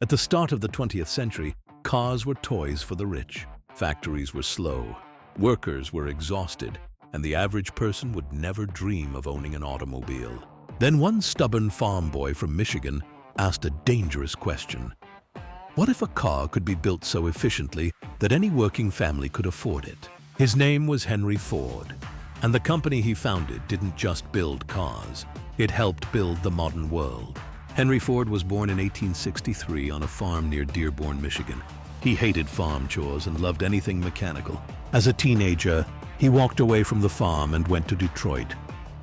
At the start of the 20th century, cars were toys for the rich. Factories were slow, workers were exhausted, and the average person would never dream of owning an automobile. Then one stubborn farm boy from Michigan asked a dangerous question. What if a car could be built so efficiently that any working family could afford it? His name was Henry Ford, and the company he founded didn't just build cars, it helped build the modern world. Henry Ford was born in 1863 on a farm near Dearborn, Michigan. He hated farm chores and loved anything mechanical. As a teenager, he walked away from the farm and went to Detroit,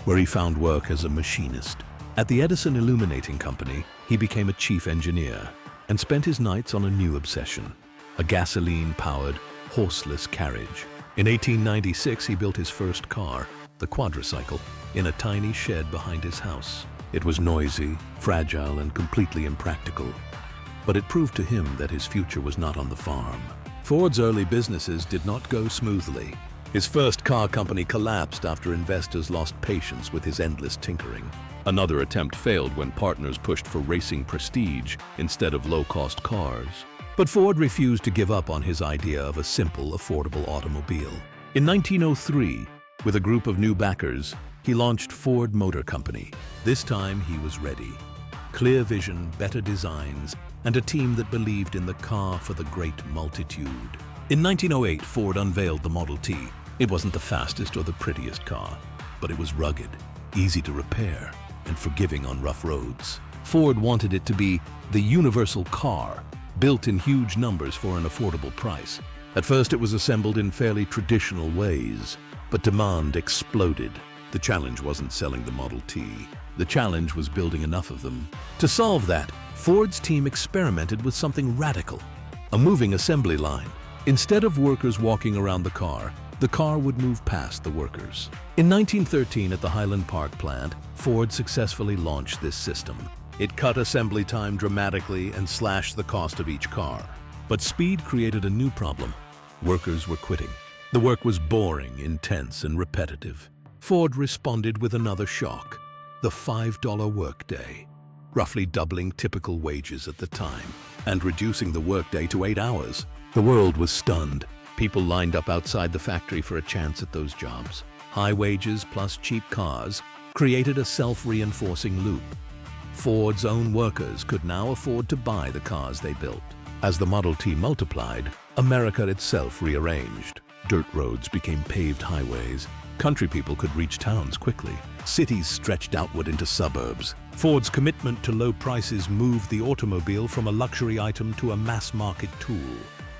where he found work as a machinist. At the Edison Illuminating Company, he became a chief engineer and spent his nights on a new obsession, a gasoline-powered, horseless carriage. In 1896, he built his first car, the quadricycle, in a tiny shed behind his house. It was noisy, fragile, and completely impractical. But it proved to him that his future was not on the farm. Ford's early businesses did not go smoothly. His first car company collapsed after investors lost patience with his endless tinkering. Another attempt failed when partners pushed for racing prestige instead of low-cost cars. But Ford refused to give up on his idea of a simple, affordable automobile. In 1903, with a group of new backers, he launched Ford Motor Company. This time he was ready. Clear vision, better designs, and a team that believed in the car for the great multitude. In 1908, Ford unveiled the Model T. It wasn't the fastest or the prettiest car, but it was rugged, easy to repair, and forgiving on rough roads. Ford wanted it to be the universal car, built in huge numbers for an affordable price. At first it was assembled in fairly traditional ways, but demand exploded. The challenge wasn't selling the Model T. The challenge was building enough of them. To solve that, Ford's team experimented with something radical, a moving assembly line. Instead of workers walking around the car would move past the workers. In 1913, at the Highland Park plant, Ford successfully launched this system. It cut assembly time dramatically and slashed the cost of each car. But speed created a new problem. Workers were quitting. The work was boring, intense, and repetitive. Ford responded with another shock, the $5 workday, roughly doubling typical wages at the time, and reducing the workday to 8 hours. The world was stunned. People lined up outside the factory for a chance at those jobs. High wages plus cheap cars created a self-reinforcing loop. Ford's own workers could now afford to buy the cars they built. As the Model T multiplied, America itself rearranged. Dirt roads became paved highways. Country people could reach towns quickly. Cities stretched outward into suburbs. Ford's commitment to low prices moved the automobile from a luxury item to a mass-market tool.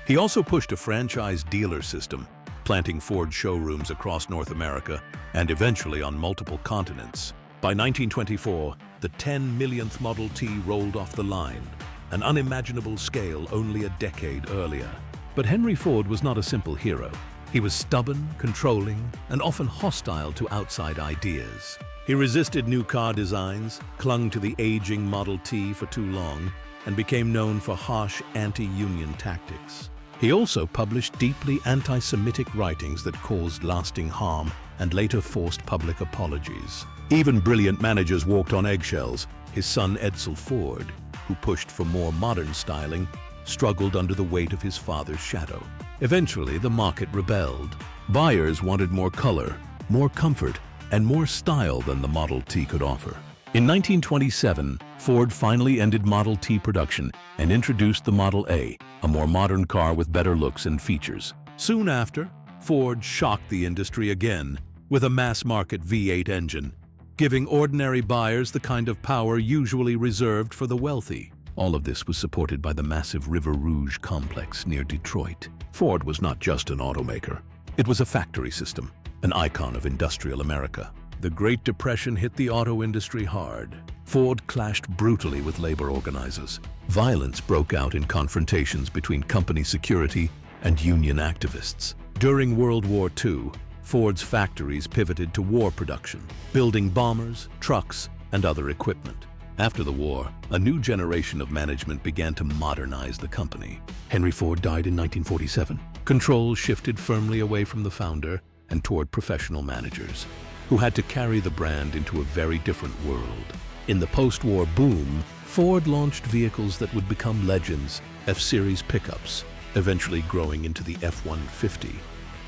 He also pushed a franchise dealer system, planting Ford showrooms across North America and eventually on multiple continents. By 1924, the 10 millionth Model T rolled off the line, an unimaginable scale only a decade earlier. But Henry Ford was not a simple hero. He was stubborn, controlling, and often hostile to outside ideas. He resisted new car designs, clung to the aging Model T for too long, and became known for harsh anti-union tactics. He also published deeply anti-Semitic writings that caused lasting harm and later forced public apologies. Even brilliant managers walked on eggshells. His son Edsel Ford, who pushed for more modern styling, struggled under the weight of his father's shadow. Eventually, the market rebelled. Buyers wanted more color, more comfort, and more style than the Model T could offer. In 1927, Ford finally ended Model T production and introduced the Model A, a more modern car with better looks and features. Soon after, Ford shocked the industry again with a mass-market V8 engine, giving ordinary buyers the kind of power usually reserved for the wealthy. All of this was supported by the massive River Rouge complex near Detroit. Ford was not just an automaker. It was a factory system, an icon of industrial America. The Great Depression hit the auto industry hard. Ford clashed brutally with labor organizers. Violence broke out in confrontations between company security and union activists. During World War II, Ford's factories pivoted to war production, building bombers, trucks, and other equipment. After the war, a new generation of management began to modernize the company. Henry Ford died in 1947. Control shifted firmly away from the founder and toward professional managers, who had to carry the brand into a very different world. In the post-war boom, Ford launched vehicles that would become legends, F-Series pickups, eventually growing into the F-150,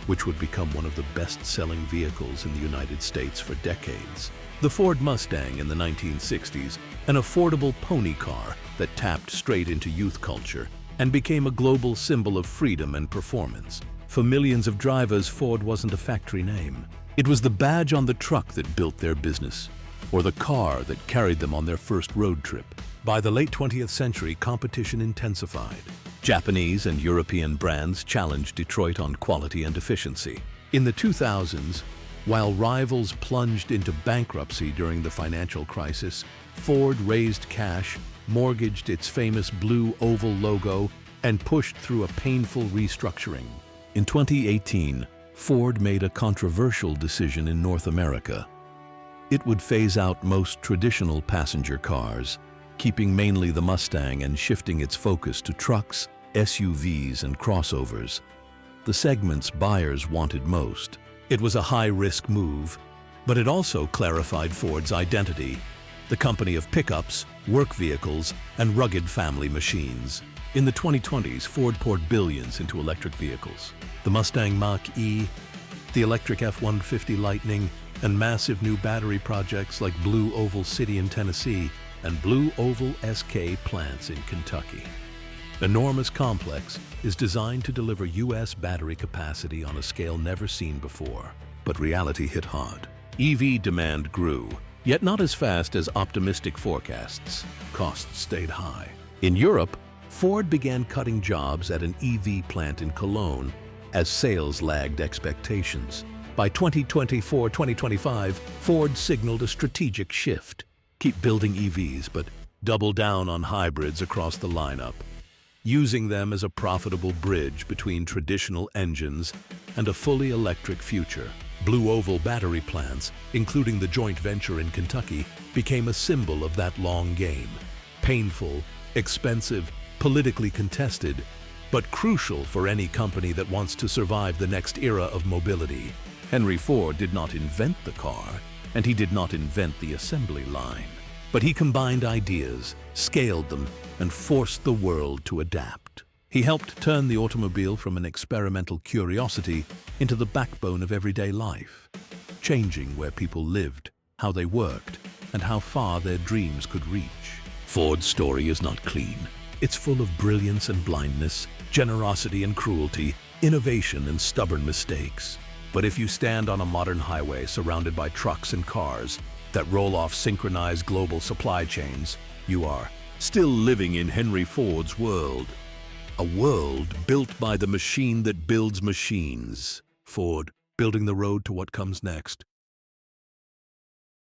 which would become one of the best-selling vehicles in the United States for decades. The Ford Mustang in the 1960s, an affordable pony car that tapped straight into youth culture and became a global symbol of freedom and performance. For millions of drivers, Ford wasn't a factory name. It was the badge on the truck that built their business, or the car that carried them on their first road trip. By the late 20th century, competition intensified. Japanese and European brands challenged Detroit on quality and efficiency. In the 2000s, while rivals plunged into bankruptcy during the financial crisis, Ford raised cash, mortgaged its famous blue oval logo, and pushed through a painful restructuring. In 2018, Ford made a controversial decision in North America. It would phase out most traditional passenger cars, keeping mainly the Mustang and shifting its focus to trucks, SUVs, and crossovers, the segments buyers wanted most. It was a high-risk move, but it also clarified Ford's identity, the company of pickups, work vehicles, and rugged family machines. In the 2020s, Ford poured billions into electric vehicles. The Mustang Mach-E, the electric F-150 Lightning, and massive new battery projects like Blue Oval City in Tennessee and Blue Oval SK plants in Kentucky. Enormous Complex is designed to deliver U.S. battery capacity on a scale never seen before. But reality hit hard. EV demand grew, yet not as fast as optimistic forecasts. Costs stayed high. In Europe, Ford began cutting jobs at an EV plant in Cologne as sales lagged expectations. By 2024-2025, Ford signaled a strategic shift. Keep building EVs, but double down on hybrids across the lineup, using them as a profitable bridge between traditional engines and a fully electric future. Blue Oval battery plants, including the joint venture in Kentucky, became a symbol of that long game. Painful, expensive, politically contested, but crucial for any company that wants to survive the next era of mobility. Henry Ford did not invent the car, and he did not invent the assembly line. But he combined ideas, scaled them, and forced the world to adapt. He helped turn the automobile from an experimental curiosity into the backbone of everyday life, changing where people lived, how they worked, and how far their dreams could reach. Ford's story is not clean. It's full of brilliance and blindness, generosity and cruelty, innovation and stubborn mistakes. But if you stand on a modern highway surrounded by trucks and cars that roll off synchronized global supply chains, you are still living in Henry Ford's world. A world built by the machine that builds machines. Ford, building the road to what comes next.